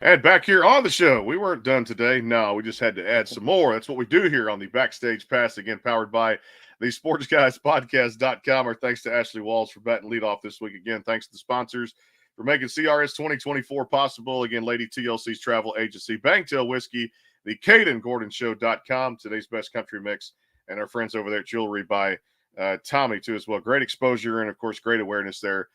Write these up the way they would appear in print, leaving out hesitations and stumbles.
And back here on the show, we weren't done today. No, we just had to add some more. That's what we do here on the Backstage Pass, again, powered by the sportsguyspodcast.com. Our thanks to Ashley Walls for batting lead off this week. Again, thanks to the sponsors for making CRS 2024 possible. Again, Lady TLC's travel agency, Bangtail Whiskey, the CadenGordonShow.com, today's best country mix, and our friends over there at Jewelry by Tommy, too, as well. Great exposure and, of course, great awareness there.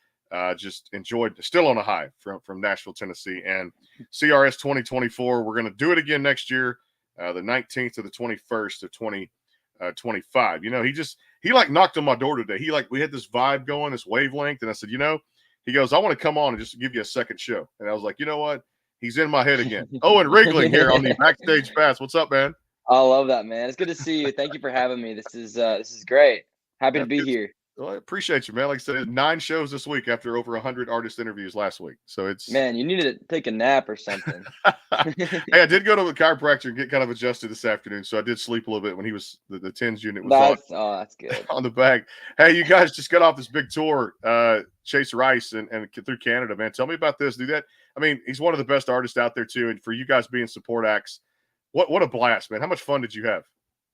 Just enjoyed, still on a high from Nashville, Tennessee. And CRS 2024, we're going to do it again next year, the 19th to the 21st of 2025. You know, he like knocked on my door today. We had this vibe going, this wavelength. And I said, he goes, I want to come on and just give you a second show. And I was like, you know what? He's in my head again. Owen Riegling here on the Backstage Pass. What's up, man? I love that, man. It's good to see you. Thank you for having me. This is great. Happy to be here. Well, I appreciate you, man. Like I said, 9 shows this week after over 100 artist interviews last week. So it's man, you need to take a nap or something. Hey, I did go to the chiropractor and get kind of adjusted this afternoon, so I did sleep a little bit when he was the TENS unit was that's good on the bag. Hey, you guys just got off this big tour, Chase Rice and through Canada, man. Tell me about this. Do that. I mean, he's one of the best artists out there too, and for you guys being support acts, what a blast, man. How much fun did you have?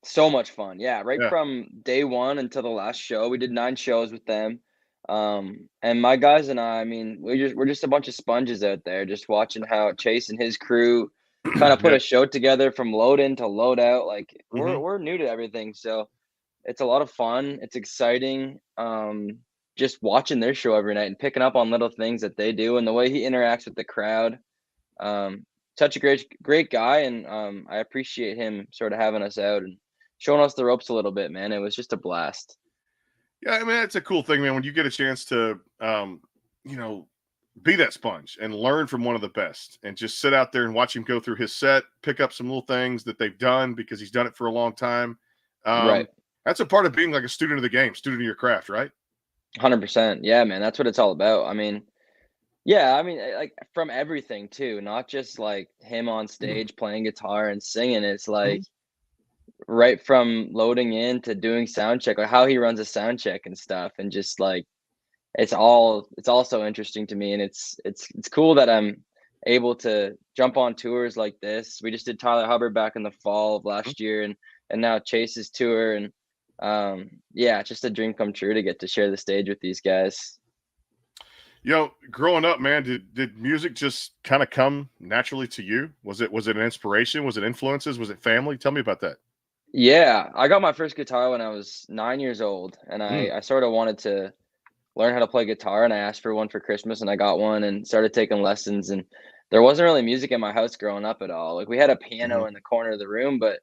So much fun. Yeah, from day one until the last show. We did 9 shows with them. And my guys and I mean, we're just a bunch of sponges out there, just watching how Chase and his crew kind of put a show together from load in to load out. Like we're new to everything. So it's a lot of fun. It's exciting. Just watching their show every night and picking up on little things that they do and the way he interacts with the crowd. Such a great guy. And I appreciate him sort of having us out and showing us the ropes a little bit, man. It was just a blast. Yeah, I mean, it's a cool thing, man, when you get a chance to, be that sponge and learn from one of the best and just sit out there and watch him go through his set, pick up some little things that they've done because he's done it for a long time. Right. That's a part of being like a student of the game, student of your craft, right? 100%. Yeah, man. That's what it's all about. I mean, like from everything too, not just like him on stage playing guitar and singing. It's like, right from loading in to doing sound check, like how he runs a sound check and stuff, and just like it's all so interesting to me. And it's cool that I'm able to jump on tours like this. We just did Tyler Hubbard back in the fall of last year, and now Chase's tour, and it's just a dream come true to get to share the stage with these guys. Growing up, man, did music just kind of come naturally to you? Was it an inspiration? Was it influences? Was it family? Tell me about that. Yeah, I got my first guitar when I was 9 years old, and I sort of wanted to learn how to play guitar, and I asked for one for Christmas, and I got one and started taking lessons. And there wasn't really music in my house growing up at all. Like we had a piano in the corner of the room, but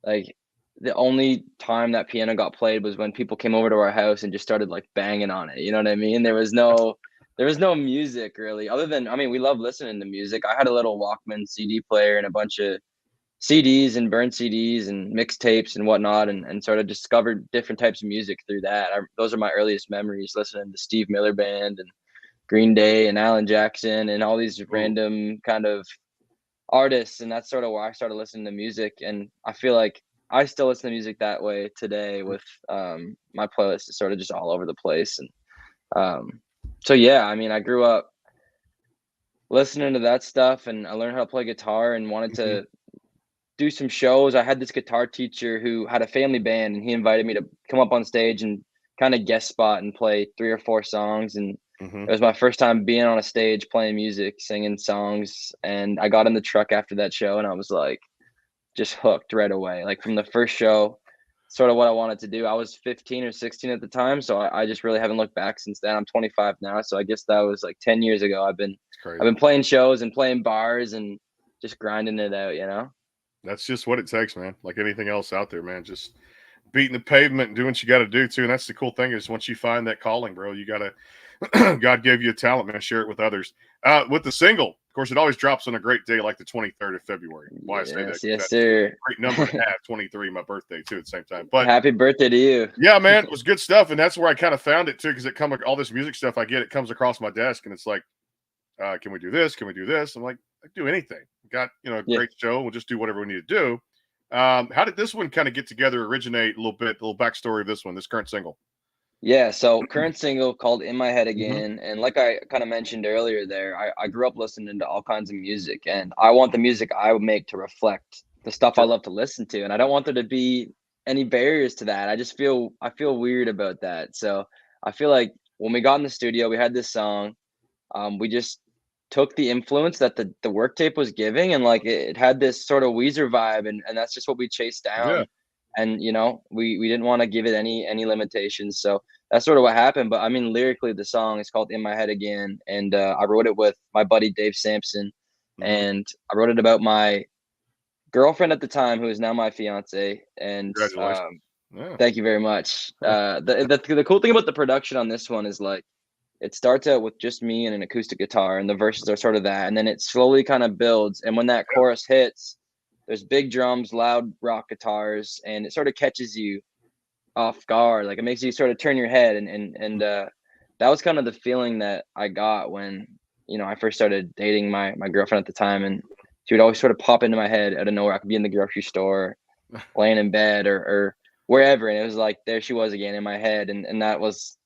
like the only time that piano got played was when people came over to our house and just started like banging on it. You know what I mean? There was no music really, other than, I mean, we love listening to music. I had a little Walkman CD player and a bunch of CDs and burned CDs and mixtapes and whatnot, and sort of discovered different types of music through that. Those are my earliest memories, listening to Steve Miller Band and Green Day and Alan Jackson and all these random kind of artists. And that's sort of where I started listening to music. And I feel like I still listen to music that way today with my playlist is sort of just all over the place. And so, yeah, I mean, I grew up listening to that stuff, and I learned how to play guitar and wanted to do some shows. I had this guitar teacher who had a family band, and he invited me to come up on stage and kind of guest spot and play 3 or 4 songs. And it was my first time being on a stage playing music, singing songs. And I got in the truck after that show, and I was like just hooked right away. Like from the first show, sort of what I wanted to do. I was 15 or 16 at the time, so I just really haven't looked back since then. I'm 25 now, so I guess that was like 10 years ago. I've been playing shows and playing bars and just grinding it out, you know? That's just what it takes, man. Like anything else out there, man. Just beating the pavement and doing what you got to do too. And that's the cool thing is once you find that calling, bro, you got to, God gave you a talent, man. Share it with others. With the single, of course, it always drops on a great day like the 23rd of February. Why I say that? Yes, sir. Great number to have, 23, my birthday too at the same time. But happy birthday to you. Yeah, man, it was good stuff. And that's where I kind of found it too, because all this music stuff I get, it comes across my desk and it's like, can we do this? Can we do this? I'm like, I do anything. Got a great show. We'll just do whatever we need to do. How did this one kind of get together, originate a little backstory of this one, this current single? Yeah, so current single called In My Head Mm-hmm. Again. And like I kind of mentioned earlier there, I grew up listening to all kinds of music, and I want the music I would make to reflect the stuff I Sure. love to listen to. And I don't want there to be any barriers to that. I feel weird about that. So I feel like when we got in the studio, we had this song. We just took the influence that the work tape was giving, and like it had this sort of Weezer vibe, and that's just what we chased Yeah. down. And we didn't want to give it any limitations, so that's sort of what happened. But I mean, lyrically, the song is called "In My Head Again," and I wrote it with my buddy Dave Sampson, Mm-hmm. and I wrote it about my girlfriend at the time, who is now my fiance. And Congratulations. Yeah. thank you very much. The cool thing about the production on this one is like it starts out with just me and an acoustic guitar, and the verses are sort of that, and then it slowly kind of builds. And when that chorus hits, there's big drums, loud rock guitars, and it sort of catches you off guard. Like it makes you sort of turn your head, and that was kind of the feeling that I got when I first started dating my girlfriend at the time, and she would always sort of pop into my head out of nowhere. I could be in the grocery store, laying in bed, or wherever, and it was like there she was again in my head, and that was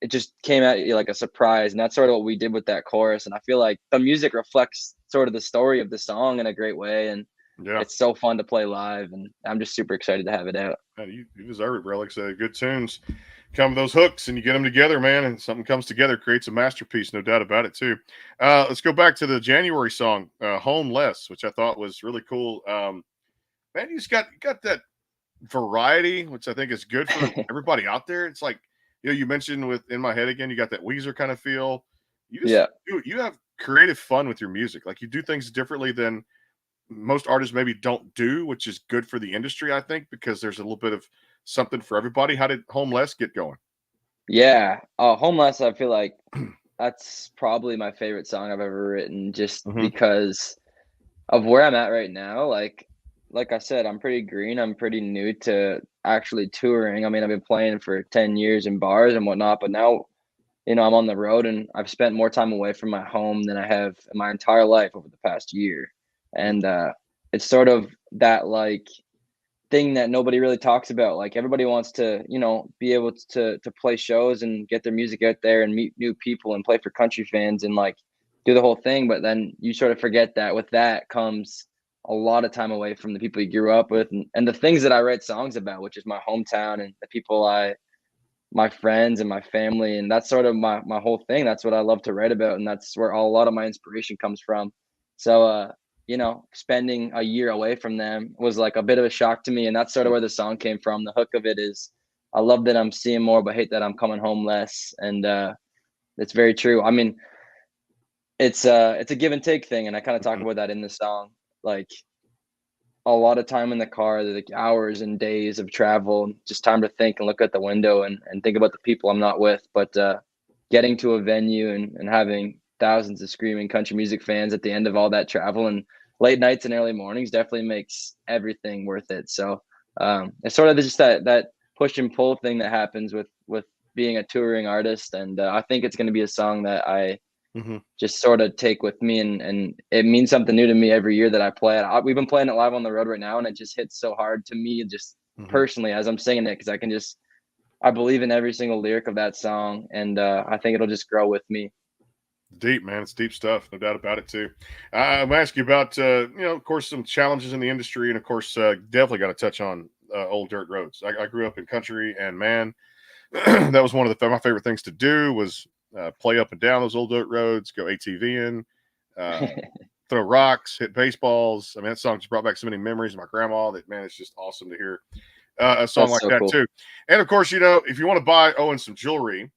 it. Just came at you like a surprise, and that's sort of what we did with that chorus. And I feel like the music reflects sort of the story of the song in a great way, and Yeah. it's so fun to play live, and I'm just super excited to have it out. Man, you deserve it, bro. Like I said, good tunes come with those hooks, and you get them together, man, and something comes together, creates a masterpiece, no doubt about it, too. Let's go back to the January song, "Homeless," which I thought was really cool. Man, you just got that variety, which I think is good for everybody out there. It's like you mentioned with "In My Head Again," you got that Weezer kind of feel. You just Yeah. you have creative fun with your music. Like you do things differently than most artists maybe don't do, which is good for the industry, I think, because there's a little bit of something for everybody. How did Homeless get going? Yeah. Homeless, I feel like that's probably my favorite song I've ever written, just Hmm. because of where I'm at right now. Like I said, I'm pretty green. I'm pretty new to actually touring. I mean, I've been playing for 10 years in bars and whatnot, but now, I'm on the road, and I've spent more time away from my home than I have in my entire life over the past year. And it's sort of that like thing that nobody really talks about. Like everybody wants to, be able to play shows and get their music out there and meet new people and play for country fans and like do the whole thing. But then you sort of forget that with that comes a lot of time away from the people you grew up with, and the things that I write songs about, which is my hometown and the people my friends and my family. And that's sort of my whole thing. That's what I love to write about, and that's where a lot of my inspiration comes from. So spending a year away from them was like a bit of a shock to me, and that's sort of where the song came from. The hook of it is, I love that I'm seeing more but hate that I'm coming home less. And it's very true. I mean, it's a give and take thing, and I kind of talk Hmm. about that in the song. Like a lot of time in the car, like hours and days of travel, just time to think and look out the window and think about the people I'm not with. But getting to a venue and having thousands of screaming country music fans at the end of all that travel and late nights and early mornings definitely makes everything worth it. So it's sort of just that push and pull thing that happens with being a touring artist. And I think it's going to be a song that I Hmm. just sort of take with me, and it means something new to me every year that I play it. We've been playing it live on the road right now, and it just hits so hard to me, just Hmm. personally as I'm singing it, because I believe in every single lyric of that song, and I think it'll just grow with me. Deep, man. It's deep stuff, no doubt about it too. I'm gonna ask you about of course, some challenges in the industry, and of course, definitely got to touch on old dirt roads. I grew up in country, and man, that was one of my favorite things to do was play up and down those old dirt roads, go ATV in, uh, throw rocks, hit baseballs. I mean, that song just brought back so many memories of my grandma that, man, it's just awesome to hear a song That's like so that cool. too. And of course, if you want to buy Owen some jewelry,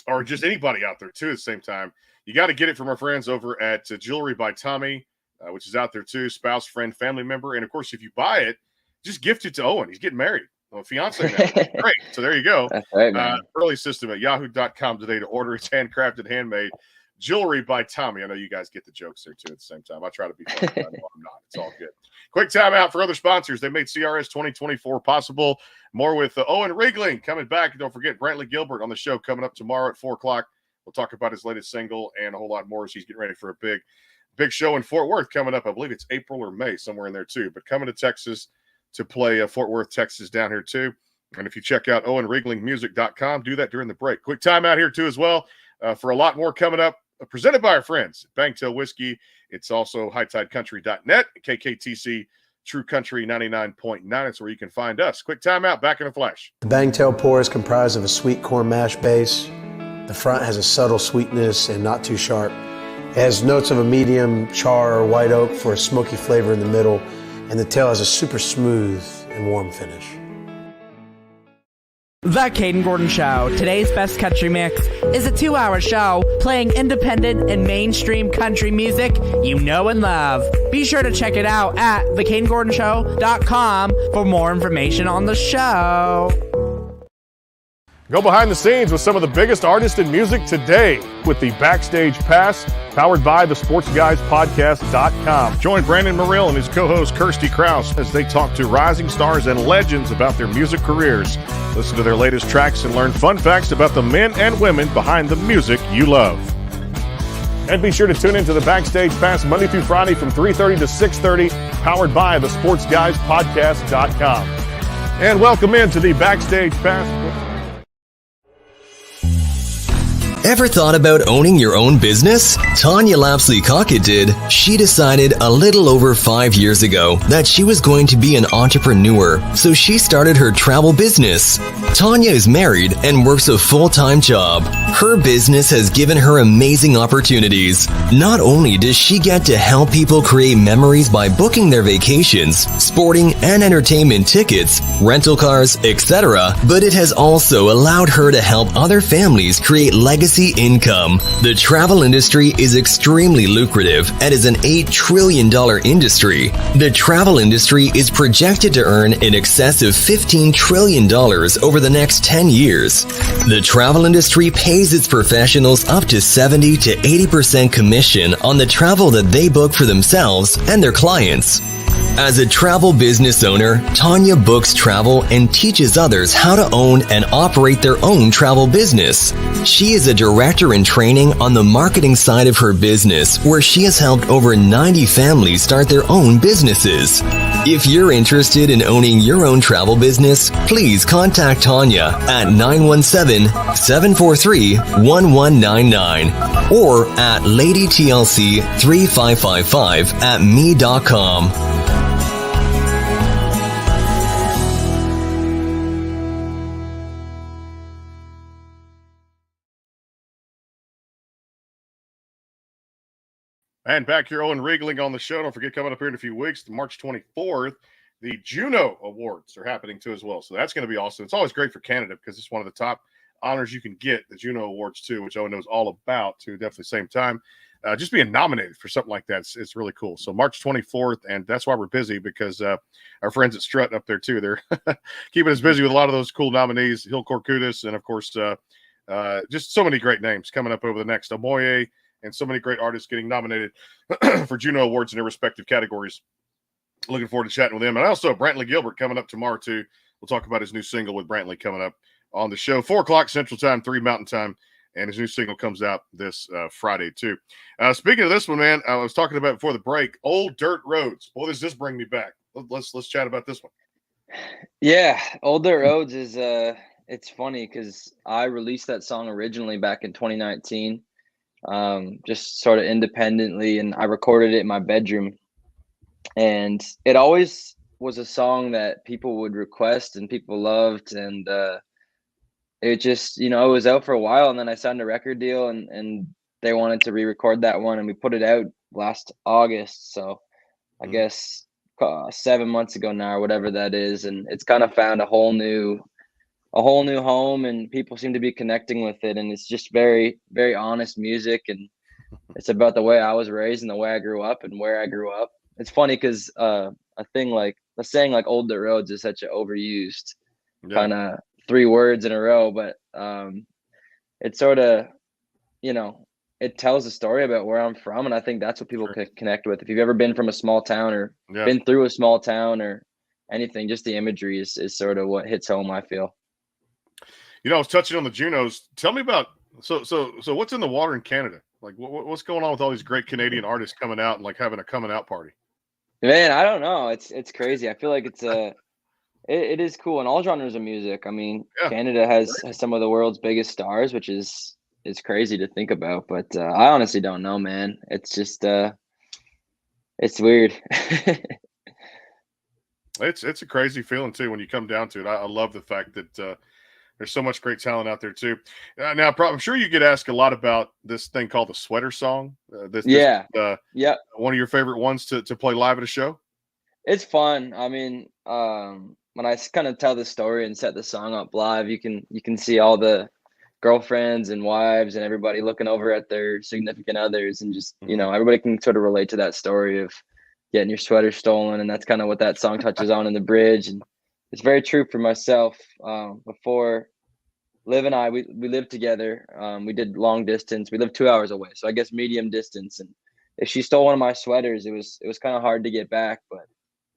or just anybody out there too at the same time, you got to get it from our friends over at Jewelry by Tommy, which is out there too. Spouse, friend, family member. And of course, if you buy it, just gift it to Owen. He's getting married. Well, fiance now. Great. So there you go. That's right, man. Early system at yahoo.com today to order. It's handcrafted, handmade. Jewelry by Tommy. I know you guys get the jokes there too at the same time. I try to be funny, but I know I'm not. It's all good. Quick time out for other sponsors. They made CRS 2024 possible. More with Owen Riegling coming back. And don't forget Brantley Gilbert on the show coming up tomorrow at 4 o'clock. We'll talk about his latest single and a whole lot more as he's getting ready for a big show in Fort Worth coming up. I believe it's April or May, somewhere in there too. But coming to Texas to play Fort Worth, Texas down here too. And if you check out owenrieglingmusic.com, do that during the break. Quick time out here, too, as well, for a lot more coming up, presented by our friends at Bangtail Whiskey. It's also hightidecountry.net, KKTC True Country 99.9. It's where you can find us. Quick time out, back in a flash. The Bangtail pour is comprised of a sweet corn mash base. The front has a subtle sweetness and not too sharp. It has notes of a medium char or white oak for a smoky flavor in the middle, and the tail has a super smooth and warm finish. The Caden Gordon Show, today's best country mix, is a 2-hour show playing independent and mainstream country music you know and love. Be sure to check it out at thecadengordonshow.com for more information on the show. Go behind the scenes with some of the biggest artists in music today with the Backstage Pass, powered by the SportsGuysPodcast.com. Join Brandon Morrill and his co-host Kirsty Krause as they talk to rising stars and legends about their music careers. Listen to their latest tracks and learn fun facts about the men and women behind the music you love. And be sure to tune into the Backstage Pass Monday through Friday from 3:30 to 6:30, powered by the SportsGuysPodcast.com. And welcome into the Backstage Pass. Ever thought about owning your own business? Tanya Lapsley-Cockett did. She decided a little over 5 years ago that she was going to be an entrepreneur, so she started her travel business. Tanya is married and works a full-time job. Her business has given her amazing opportunities. Not only does she get to help people create memories by booking their vacations, sporting and entertainment tickets, rental cars, etc., but it has also allowed her to help other families create legacy income. The travel industry is extremely lucrative and is an $8 trillion industry. The travel industry is projected to earn in excess of $15 trillion over the next 10 years. The travel industry pays its professionals up to 70 to 80% commission on the travel that they book for themselves and their clients. As a travel business owner, Tanya books travel and teaches others how to own and operate their own travel business. She is a director in training on the marketing side of her business, where she has helped over 90 families start their own businesses. If you're interested in owning your own travel business, please contact Tanya at 917-743-1199 or at ladytlc3555@me.com. And back here, Owen Riegling on the show. Don't forget, coming up here in a few weeks, March 24th, the Juno Awards are happening too as well. So that's going to be awesome. It's always great for Canada because it's one of the top honors you can get, the Juno Awards too, which Owen knows all about too. Definitely same time. Just being nominated for something like that, it's really cool. So March 24th, and that's why we're busy, because our friends at Strut up there too, they're keeping us busy with a lot of those cool nominees, Hill Corcutis, and of course, just so many great names coming up over the next Omoye, and so many great artists getting nominated for Juno Awards in their respective categories. Looking forward to chatting with them. And also Brantley Gilbert coming up tomorrow too. We'll talk about his new single with Brantley coming up on the show. 4 o'clock Central Time, 3 Mountain Time. And his new single comes out this Friday too. Speaking of this one, man, I was talking about before the break, Old Dirt Roads. Boy, does this bring me back. Let's chat about this one. Yeah, Old Dirt Roads is it's funny because I released that song originally back in 2019. Just sort of independently, and I recorded it in my bedroom, and it always was a song that people would request and people loved, and it just, it was out for a while, and then I signed a record deal, and they wanted to re-record that one, and we put it out last August, so I guess 7 months ago now, or whatever that is, and it's kind of found a whole new home, and people seem to be connecting with it, and it's just very, very honest music, and it's about the way I was raised and the way I grew up and where I grew up. It's funny because a saying like Old Dirt Roads is such an overused kind of 3 words in a row, but it's sort of, it tells a story about where I'm from, and I think that's what people can connect with. If you've ever been from a small town or been through a small town or anything, just the imagery is sort of what hits home, I feel. I was touching on the Junos. Tell me about so what's in the water in Canada? Like what's going on with all these great Canadian artists coming out and like having a coming out party? Man, I don't know. It's crazy. I feel like it is cool in all genres of music. I mean, Yeah. Canada has some of the world's biggest stars, which is crazy to think about. But I honestly don't know, man. It's just it's weird. It's a crazy feeling too when you come down to it. I love the fact that there's so much great talent out there too. Now, I'm sure you get asked a lot about this thing called the sweater song. Yeah. Yeah, one of your favorite ones to play live at a show. It's fun. I mean, when I kind of tell the story and set the song up live, you can see all the girlfriends and wives and everybody looking over at their significant others, and just everybody can sort of relate to that story of getting your sweater stolen, and that's kind of what that song touches on in the bridge. And it's very true for myself. Before Liv and I, we lived together. We did long distance. We lived 2 hours away, so I guess medium distance. And if she stole one of my sweaters, it was kind of hard to get back. But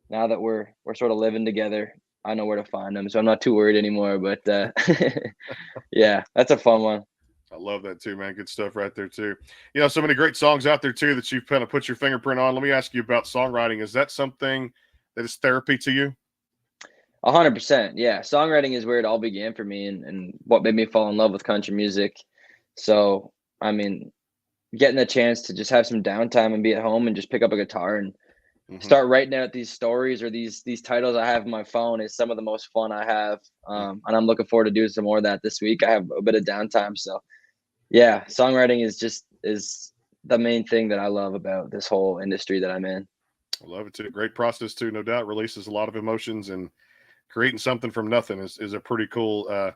now that we're sort of living together, I know where to find them, so I'm not too worried anymore. But yeah, that's a fun one. I love that too, man. Good stuff right there too. So many great songs out there too that you've kind of put your fingerprint on. Let me ask you about songwriting. Is that something that is therapy to you? 100%. Yeah. Songwriting is where it all began for me, and what made me fall in love with country music. So, I mean, getting the chance to just have some downtime and be at home and just pick up a guitar and start writing out these stories or these titles I have on my phone is some of the most fun I have. And I'm looking forward to doing some more of that this week. I have a bit of downtime. So yeah, songwriting is the main thing that I love about this whole industry that I'm in. I love it too. Great process too, no doubt. Releases a lot of emotions, and creating something from nothing is a pretty cool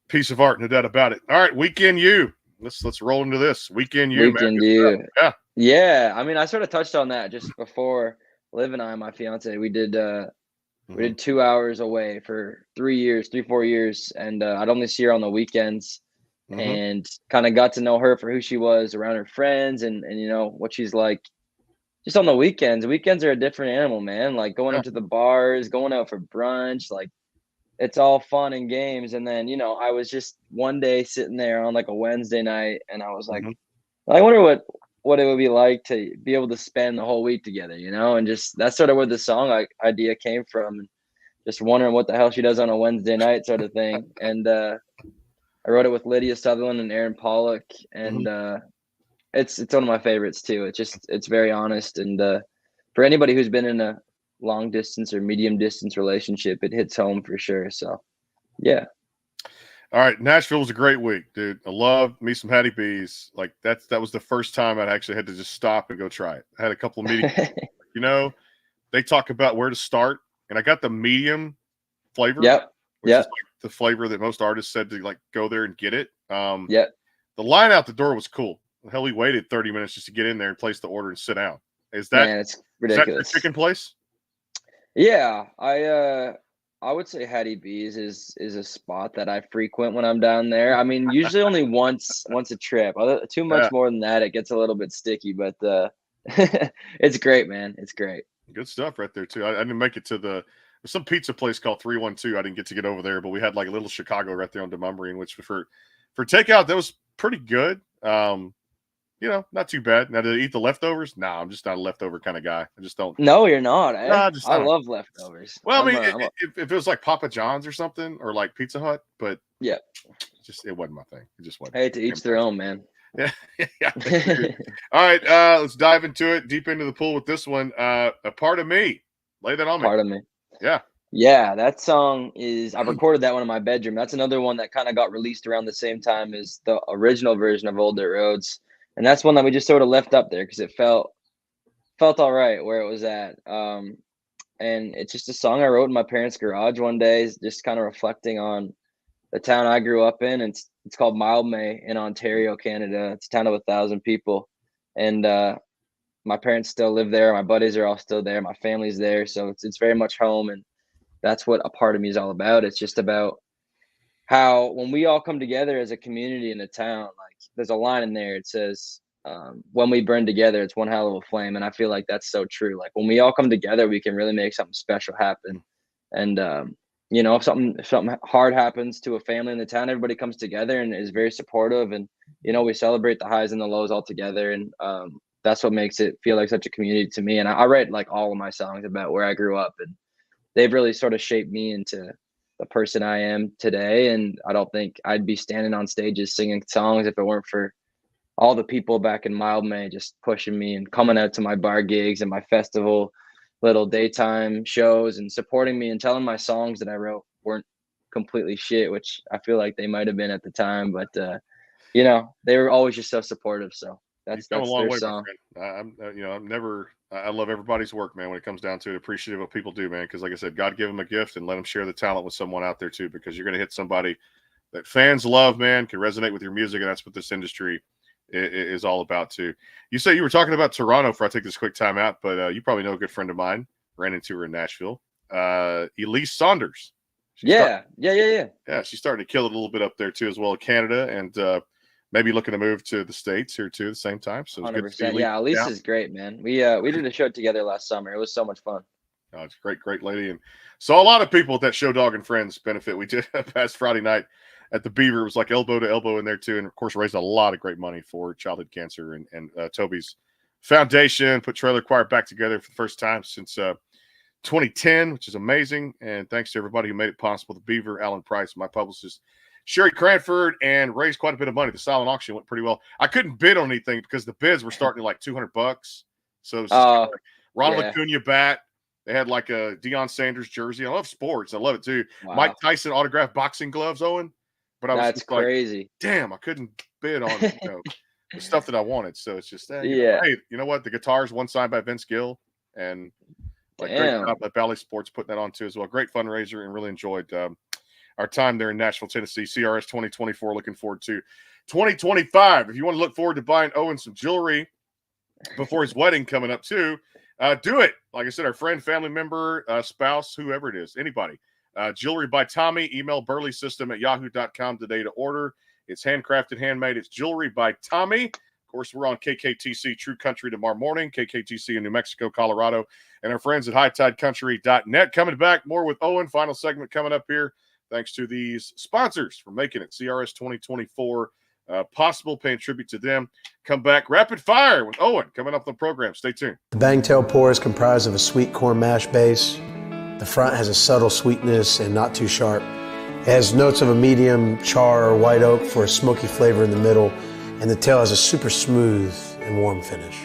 piece of art, no doubt about it. All right, Weekend You. Let's roll into this. Weekend You, Weekend man. You. Yeah. Yeah. I mean, I sort of touched on that just before. Liv and I, my fiance, we did 2 hours away for 4 years, and I'd only see her on the weekends, and kind of got to know her for who she was around her friends, and what she's like just on the weekends. Weekends are a different animal, man. Like going into the bars, going out for brunch, like it's all fun and games. And then I was just one day sitting there on like a Wednesday night, and I was like, I wonder what it would be like to be able to spend the whole week together, and just that's sort of where the song idea came from. Just wondering what the hell she does on a Wednesday night sort of thing. And I wrote it with Lydia Sutherland and Aaron Pollock, and it's one of my favorites too. It's very honest, and for anybody who's been in a long distance or medium distance relationship, it hits home for sure. So yeah. All right, Nashville was a great week, dude. I love me some Hattie B's. Like that was the first time I actually had to just stop and go try it. I had a couple of meetings. They talk about where to start, and I got the medium flavor. Which is like the flavor that most artists said to like go there and get it. The line out the door was cool. Hell, we waited 30 minutes just to get in there and place the order and sit down. Is that it's ridiculous? Is that the chicken place? Yeah, I would say Hattie B's is a spot that I frequent when I'm down there. I mean, usually only once a trip. Too much more than that, it gets a little bit sticky. But it's great, man. It's great. Good stuff right there too. I didn't make it to there's some pizza place called 312. I didn't get over there, but we had like a little Chicago right there on Demumbrian, which for takeout that was pretty good. Not too bad. Now, to eat the leftovers? Nah, I'm just not a leftover kind of guy. I just don't. No, you're not. Eh? Nah, I love leftovers. Well, if it was like Papa John's or something, or like Pizza Hut, but yeah, it wasn't my thing. It just wasn't. Hey, to each their own, man. Yeah. All right, let's dive into it. Deep into the pool with this one. A Part of Me. Lay that on me. Part of Me. Yeah. Yeah, that song I recorded that one in my bedroom. That's another one that kind of got released around the same time as the original version of Old Dirt Roads. And that's one that we just sort of left up there because it felt all right where it was at. And it's just a song I wrote in my parents' garage one day, just kind of reflecting on the town I grew up in. It's called Mildmay in Ontario, Canada. It's a town of 1,000 people. And my parents still live there. My buddies are all still there. My family's there. So it's very much home. And that's what A Part of Me is all about. It's just about how when we all come together as a community in a town, like there's a line in there, it says, when we burn together, it's one hell of a flame. And I feel like that's so true. Like when we all come together, we can really make something special happen. And, if something hard happens to a family in the town, everybody comes together and is very supportive. And, we celebrate the highs and the lows all together. And that's what makes it feel like such a community to me. And I write like all of my songs about where I grew up. And they've really sort of shaped me into the person I am today. And I don't think I'd be standing on stages singing songs if it weren't for all the people back in Mildmay just pushing me and coming out to my bar gigs and my festival little daytime shows and supporting me and telling my songs that I wrote weren't completely shit, which I feel like they might have been at the time, but they were always just so supportive. So You've that's come a long their way, song. my friend. I love everybody's work, man. When it comes down to it, appreciative of what people do, man. Because like I said, God give them a gift and let them share the talent with someone out there too. Because you're going to hit somebody that fans love, man, can resonate with your music, and that's what this industry is all about too. You say you were talking about Toronto for I take this quick time out, but you probably know a good friend of mine. Ran into her in Nashville. Elise Saunders. Yeah. She's starting to kill it a little bit up there too, as well as Canada, and maybe looking to move to the States here too at the same time. So it's good to see 100%. Yeah, Elise is great, man. We did a show together last summer. It was so much fun. Oh, it's a great lady, and saw a lot of people at that Show Dog and Friends benefit we did past Friday night at the Beaver. It was like elbow to elbow in there too, and of course raised a lot of great money for childhood cancer and Toby's foundation. Put Trailer Choir back together for the first time since 2010, which is amazing. And thanks to everybody who made it possible. The Beaver, Alan Price, my publicist, Sherry Cranford, and raised quite a bit of money. The silent auction went pretty well. I couldn't bid on anything because the bids were starting at like $200. So it was just like Ronald Acuna bat. They had like a Deion Sanders jersey. I love sports. I love it too. Wow. Mike Tyson autographed boxing gloves, Owen. But I was That's just like, crazy. damn, I couldn't bid on the stuff that I wanted. So it's just, hey, you know what? The guitar's one signed by Vince Gill. And great job at Valley Sports putting that on too as well. Great fundraiser, and really enjoyed our time there in Nashville, Tennessee. CRS 2024. Looking forward to 2025. If you want to look forward to buying Owen some jewelry before his wedding coming up too, do it. Like I said, our friend, family member, spouse, whoever it is, anybody. Jewelry by Tommy. Email burleysystem@yahoo.com today to order. It's handcrafted, handmade. It's jewelry by Tommy. Of course, we're on KKTC True Country tomorrow morning, KKTC in New Mexico, Colorado, and our friends at hightidecountry.net. Coming back, more with Owen. Final segment coming up here. Thanks to these sponsors for making it CRS 2024 possible, paying tribute to them. Come back, rapid fire with Owen coming up on the program. Stay tuned. The Bangtail pour is comprised of a sweet corn mash base. The front has a subtle sweetness and not too sharp. It has notes of a medium char or white oak for a smoky flavor in the middle, and the tail has a super smooth and warm finish.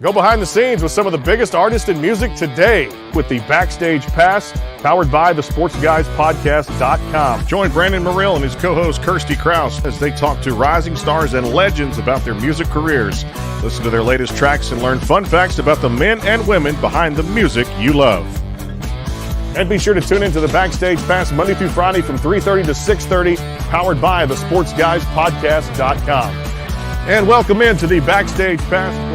Go behind the scenes with some of the biggest artists in music today with the Backstage Pass, powered by the SportsGuysPodcast.com. Join Brandon Morrill and his co-host Kirsty Krause as they talk to rising stars and legends about their music careers. Listen to their latest tracks and learn fun facts about the men and women behind the music you love. And be sure to tune into the Backstage Pass Monday through Friday from 3:30 to 6:30, powered by the SportsGuysPodcast.com. And welcome into the Backstage Pass.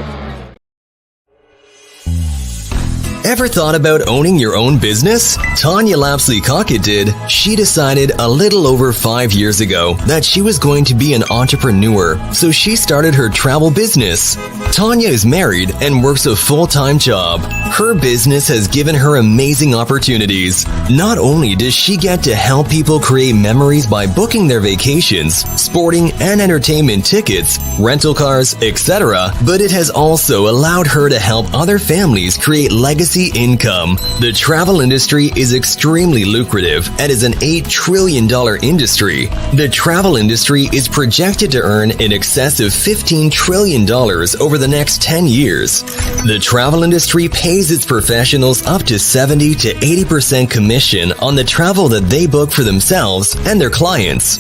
Ever thought about owning your own business? Tanya Lapsley-Cockett did. She decided a little over 5 years ago that she was going to be an entrepreneur, so she started her travel business. Tanya is married and works a full-time job. Her business has given her amazing opportunities. Not only does she get to help people create memories by booking their vacations, sporting and entertainment tickets, rental cars, etc., but it has also allowed her to help other families create legacy income. The travel industry is extremely lucrative and is an $8 trillion industry. The travel industry is projected to earn in excess of $15 trillion over the next 10 years. The travel industry pays its professionals up to 70 to 80% commission on the travel that they book for themselves and their clients.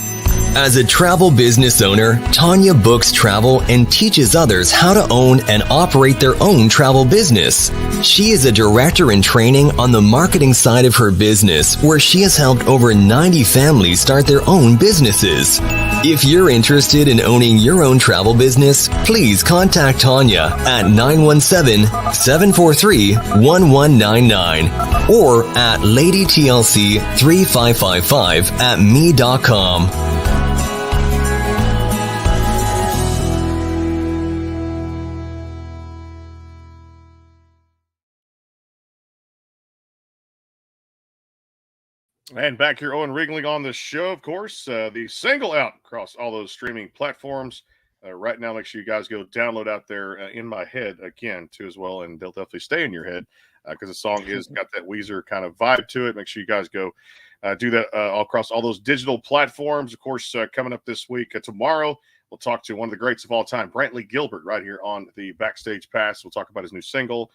As a travel business owner, Tanya books travel and teaches others how to own and operate their own travel business. She is a director in training on the marketing side of her business, where she has helped over 90 families start their own businesses. If you're interested in owning your own travel business, please contact Tanya at 917-743-1199 or at ladytlc3555@me.com. And back here, Owen Riegling on the show, of course. The single out across all those streaming platforms. right now. Make sure you guys go download out there In My Head again, too, as well. And they'll definitely stay in your head because the song is got that Weezer kind of vibe to it. Make sure you guys go do that all across all those digital platforms. Of course, coming up this week, tomorrow, we'll talk to one of the greats of all time, Brantley Gilbert, right here on the Backstage Pass. We'll talk about his new single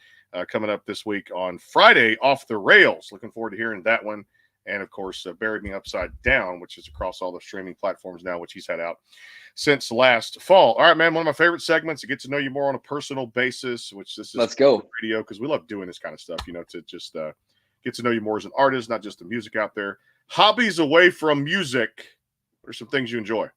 coming up this week on Friday, Off the Rails. Looking forward to hearing that one. And, of course, Buried Me Upside Down, which is across all the streaming platforms now, which he's had out since last fall. All right, man, one of my favorite segments to get to know you more on a personal basis, which this is Let's go. Radio, because we love doing this kind of stuff, to just get to know you more as an artist, not just the music out there. Hobbies away from music. What are some things you enjoy?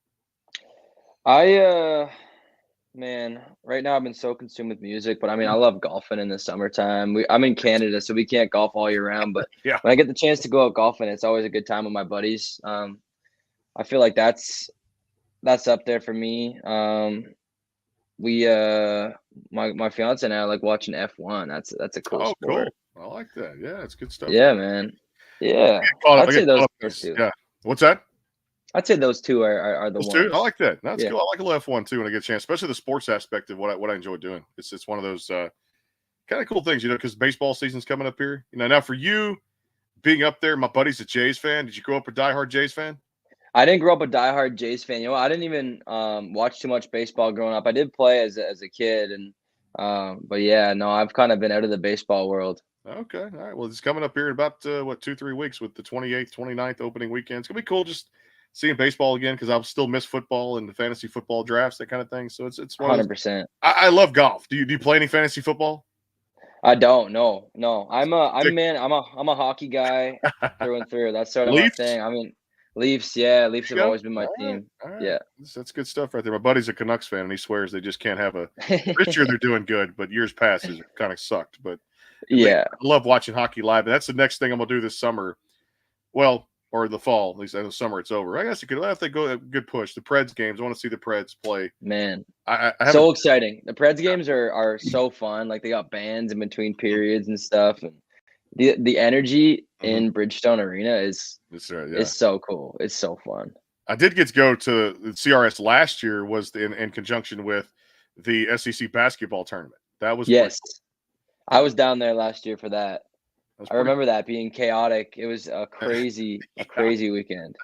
Man, right now I've been so consumed with music, but I mean, I love golfing in the summertime. I'm in Canada, so we can't golf all year round, but Yeah. when I get the chance to go out golfing, it's always a good time with my buddies. I feel like that's up there for me. My fiance and I like watching F1. That's a cool sport. Cool. I like that. Yeah, it's good stuff. Yeah, man. Yeah. I'd say those two. Yeah. What's that? I'd say those two are the Those ones. two? I like that. That's Yeah. cool. I like a little F1 too when I get a chance, especially the sports aspect of what I enjoy doing. It's one of those kind of cool things, because baseball season's coming up here. Now for you being up there, my buddy's a Jays fan. Did you grow up a diehard Jays fan? I didn't grow up a diehard Jays fan. I didn't even watch too much baseball growing up. I did play as a kid, and but yeah, no, I've kind of been out of the baseball world. Okay. All right. Well, it's coming up here in about 2-3 weeks with the 28th, 29th opening weekend. It's gonna be cool just seeing baseball again, because I'll still miss football and the fantasy football drafts, that kind of thing. So it's 100%. I love golf. Do you play any fantasy football? I don't. No. I'm a hockey guy through and through. That's sort of my thing. I mean, Leafs. Yeah, Leafs have always been my team. All right. Yeah, that's good stuff right there. My buddy's a Canucks fan, and he swears they just can't have this year they're doing good, but years past it kind of sucked. But yeah, I love watching hockey live, and that's the next thing I'm gonna do this summer. Well, or the fall, at least. I know summer it's over. I guess it could if they go a good push. The Preds games, I want to see the Preds play. Man, I so exciting. The Preds games are so fun. Like, they got bands in between periods and stuff, and the energy in Bridgestone Arena is so cool. It's so fun. I did get to go to the CRS last year, was in conjunction with the SEC basketball tournament. That was yes. I was down there last year for that. I remember that being chaotic. It was a crazy weekend.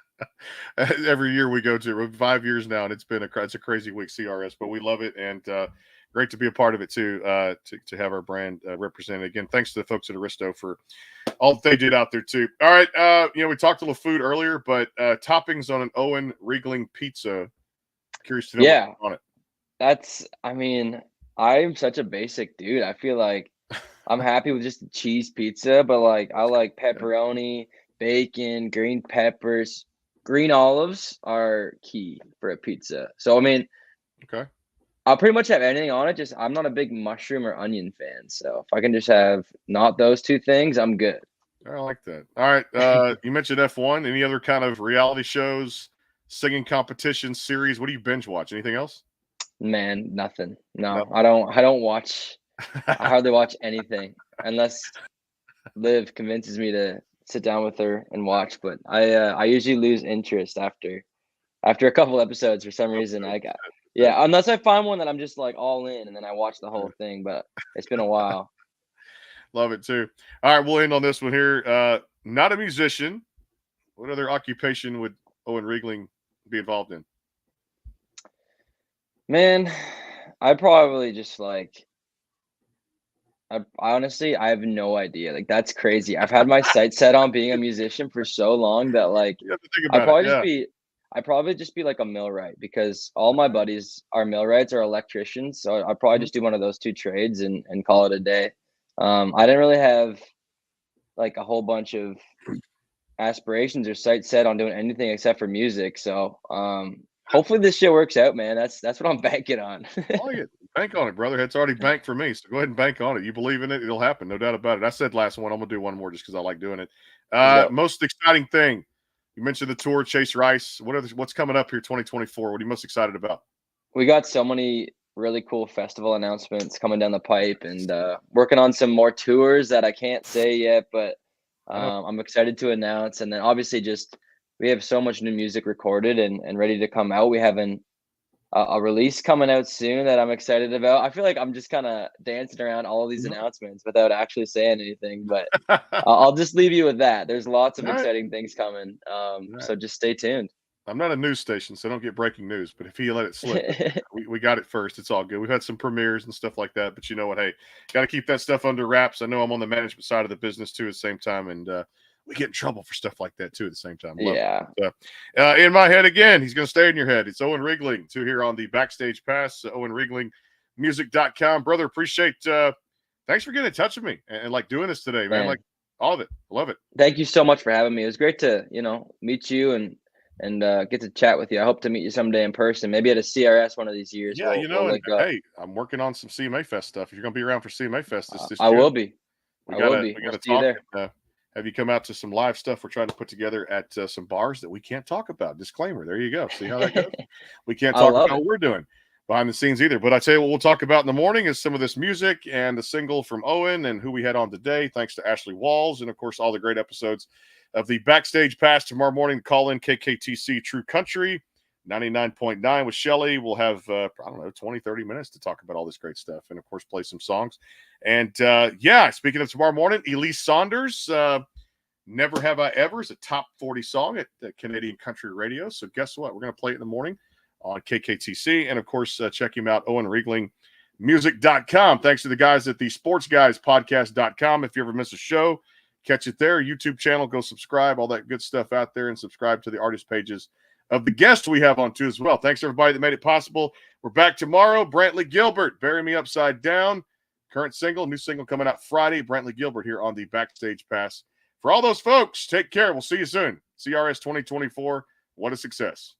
Every year we go to. We're 5 years now, and it's a crazy week, CRS, but we love it, and great to be a part of it too. To have our brand represented again. Thanks to the folks at Aristo for all that they did out there too. All right, we talked a little food earlier, but toppings on an Owen Riegling pizza. Curious to know what's on it. I'm such a basic dude. I feel like I'm happy with just cheese pizza, but like I like pepperoni, bacon, green peppers, green olives are key for a pizza. So okay, I'll pretty much have anything on it. Just I'm not a big mushroom or onion fan, so if I can just have not those two things, I'm good. I like that. All right, you mentioned F1. Any other kind of reality shows, singing competitions, series? What do you binge watch? Anything else? Man, nothing. No. I don't watch. I hardly watch anything unless Liv convinces me to sit down with her and watch. But I usually lose interest after a couple episodes for some reason. Unless I find one that I'm just like all in, and then I watch the whole thing. But it's been a while. Love it too. All right, we'll end on this one here. Not a musician. What other occupation would Owen Riegling be involved in? Man, I probably just I honestly, I have no idea. Like, that's crazy. I've had my sights set on being a musician for so long that I'd probably just be like a millwright, because all my buddies are millwrights or electricians. So I'd probably just do one of those two trades and call it a day. I didn't really have like a whole bunch of aspirations or sights set on doing anything except for music. So hopefully this shit works out, man. That's what I'm banking on. I like it. Bank on it, brother. It's already banked for me. So go ahead and bank on it. You believe in it, it'll happen. No doubt about it. I said last one, I'm going to do one more just because I like doing it. Most exciting thing. You mentioned the tour, Chase Rice. What's coming up here 2024? What are you most excited about? We got so many really cool festival announcements coming down the pipe, and working on some more tours that I can't say yet, but I'm excited to announce. And then obviously we have so much new music recorded and ready to come out. We haven't a release coming out soon that I'm excited about. I feel like I'm just kind of dancing around all of these Mhm. announcements without actually saying anything, but I'll just leave you with that. There's lots of All right. exciting things coming. All right. So just stay tuned. I'm not a news station, so don't get breaking news. But if you let it slip, we got it first. It's all good. We've had some premieres and stuff like that. But you know what? Hey, got to keep that stuff under wraps. I know I'm on the management side of the business too at the same time. And we get in trouble for stuff like that too at the same time. Love Yeah. it. In my head again, he's going to stay in your head. It's Owen Riegling, too, here on the Backstage Pass, Owen Riegling, music.com. Brother, appreciate thanks for getting in touch with me and like doing this today, man. Man. Like all of it. Love it. Thank you so much for having me. It was great to, meet you and get to chat with you. I hope to meet you someday in person, maybe at a CRS one of these years. Yeah, We'll and link up. hey, I'm working on some CMA Fest stuff. If you're going to be around for CMA Fest this I June, will be. we I will gotta be. we We'll gotta see you talk there. and have you come out to some live stuff we're trying to put together at some bars that we can't talk about. Disclaimer. There you go. See how that goes? We can't I talk love about it. what we're doing behind the scenes either. But I tell you what we'll talk about in the morning is some of this music and the single from Owen and who we had on today. Thanks to Ashley Walls and of course all the great episodes of the Backstage Pass tomorrow morning. Call in KKTC True Country 99.9 with Shelly. We'll have, 20, 30 minutes to talk about all this great stuff and, of course, play some songs. And, speaking of tomorrow morning, Elise Saunders, Never Have I Ever is a top 40 song at Canadian Country Radio. So guess what? We're going to play it in the morning on KKTC. And, of course, check him out, Owen Riegling, music.com. Thanks to the guys at the sportsguyspodcast.com. If you ever miss a show, catch it there. YouTube channel, go subscribe, all that good stuff out there, and subscribe to the artist pages of the guests we have on too as well. Thanks everybody that made it possible. We're back tomorrow. Brantley Gilbert, Bury Me Upside Down. Current single, new single coming out Friday. Brantley Gilbert here on the Backstage Pass. For all those folks, take care. We'll see you soon. CRS 2024. What a success.